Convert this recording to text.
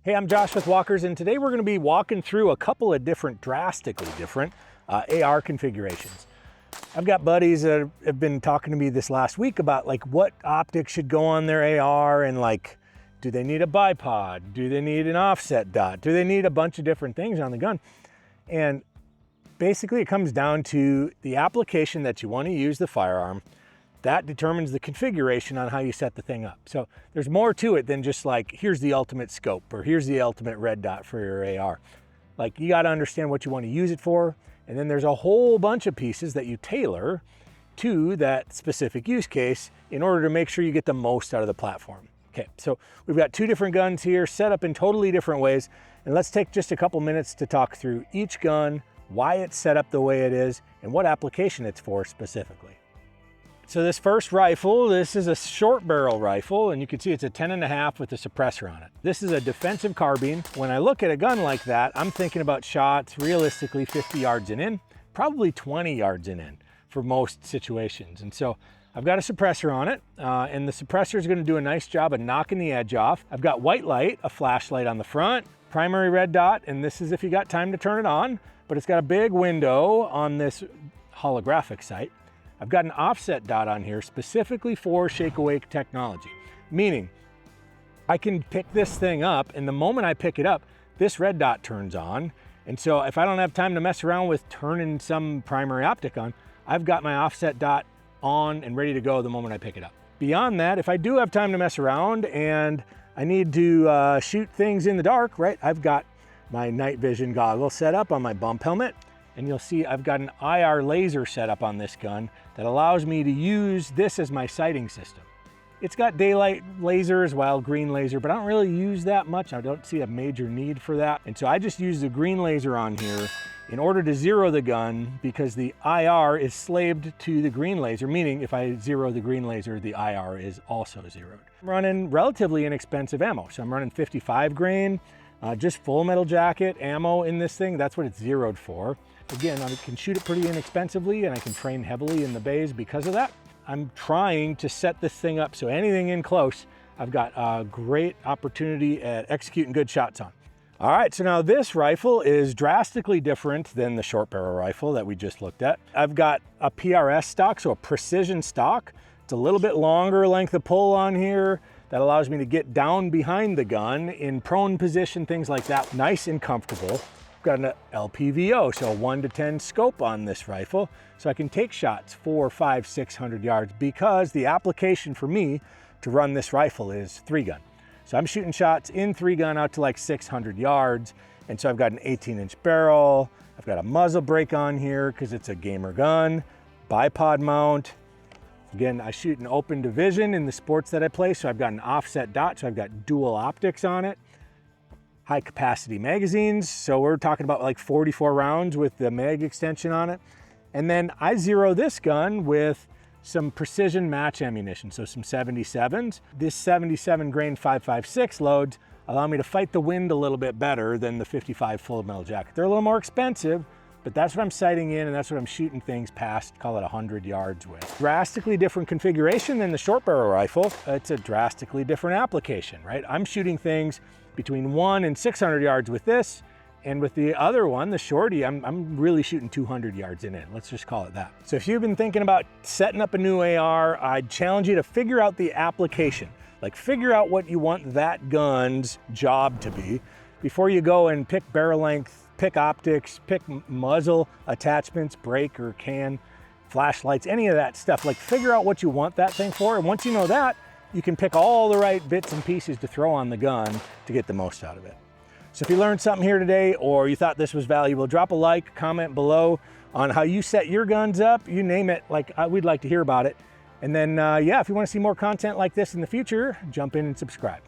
Hey, I'm Josh with Walkers, and today we're going to be walking through a couple of drastically different AR configurations. I've got buddies that have been talking to me this last week about like what optics should go on their AR, and like, do they need a bipod? Do they need an offset dot? Do they need a bunch of different things on the gun? And basically it comes down to the application that you want to use the firearm. That determines the configuration on how you set the thing up. So there's more to it than just like, here's the ultimate scope or here's the ultimate red dot for your AR. Like, you got to understand what you want to use it for. And then there's a whole bunch of pieces that you tailor to that specific use case in order to make sure you get the most out of the platform. Okay, so we've got two different guns here set up in totally different ways. And let's take just a couple minutes to talk through each gun, why it's set up the way it is, and what application it's for specifically. So this first rifle, this is a short barrel rifle, and you can see it's a 10.5 with a suppressor on it. This is a defensive carbine. When I look at a gun like that, I'm thinking about shots realistically 50 yards and in, probably 20 yards and in for most situations. And so I've got a suppressor on it, and the suppressor is going to do a nice job of knocking the edge off. I've got white light, a flashlight on the front, primary red dot, and this is if you got time to turn it on, but it's got a big window on this holographic sight. I've got an offset dot on here specifically for shake awake technology, meaning I can pick this thing up, and the moment I pick it up, this red dot turns on. And so if I don't have time to mess around with turning some primary optic on, I've got my offset dot on and ready to go the moment I pick it up. Beyond that, if I do have time to mess around and I need to shoot things in the dark, right? I've got my night vision goggle set up on my bump helmet. And you'll see I've got an IR laser set up on this gun that allows me to use this as my sighting system. It's got daylight laser as well, green laser, but I don't really use that much. I don't see a major need for that. And so I just use the green laser on here in order to zero the gun, because the IR is slaved to the green laser, meaning if I zero the green laser, the IR is also zeroed. I'm running relatively inexpensive ammo. So I'm running 55 grain, just full metal jacket ammo in this thing. That's what it's zeroed for. Again, I can shoot it pretty inexpensively, and I can train heavily in the bays because of that. I'm trying to set this thing up so anything in close, I've got a great opportunity at executing good shots on. All right, so now this rifle is drastically different than the short barrel rifle that we just looked at. I've got a PRS stock, so a precision stock. It's a little bit longer length of pull on here that allows me to get down behind the gun in prone position, things like that. Nice and comfortable. Got an LPVO, so a 1 to 10 scope on this rifle, so I can take shots 400, 500, 600 yards, because the application for me to run this rifle is 3-gun. So I'm shooting shots in 3-gun out to like 600 yards, and so I've got an 18-inch barrel. I've got a muzzle brake on here because it's a gamer gun, bipod mount. Again, I shoot in open division in the sports that I play, so I've got an offset dot, so I've got dual optics on it. High capacity magazines, so we're talking about like 44 rounds with the mag extension on it. And then I zero this gun with some precision match ammunition, so some 77s. This 77 grain 5.56 loads allow me to fight the wind a little bit better than the 55 full metal jacket. They're a little more expensive, but that's what I'm sighting in, and that's what I'm shooting things past, call it 100 yards with. Drastically different configuration than the short barrel rifle. It's a drastically different application, right? I'm shooting things between 100 and 600 yards with this, and with the other one, the shorty, I'm really shooting 200 yards in. Let's just call it that. So if you've been thinking about setting up a new AR, I'd challenge you to figure out the application. Like, figure out what you want that gun's job to be before you go and pick barrel length, pick optics, pick muzzle attachments, brake or can, flashlights, any of that stuff. Like, figure out what you want that thing for, and once you know that, you can pick all the right bits and pieces to throw on the gun to get the most out of it. So if you learned something here today, or you thought this was valuable, drop a like, comment below on how you set your guns up, you name it, like we'd like to hear about it. And then, yeah, if you want to see more content like this in the future, jump in and subscribe.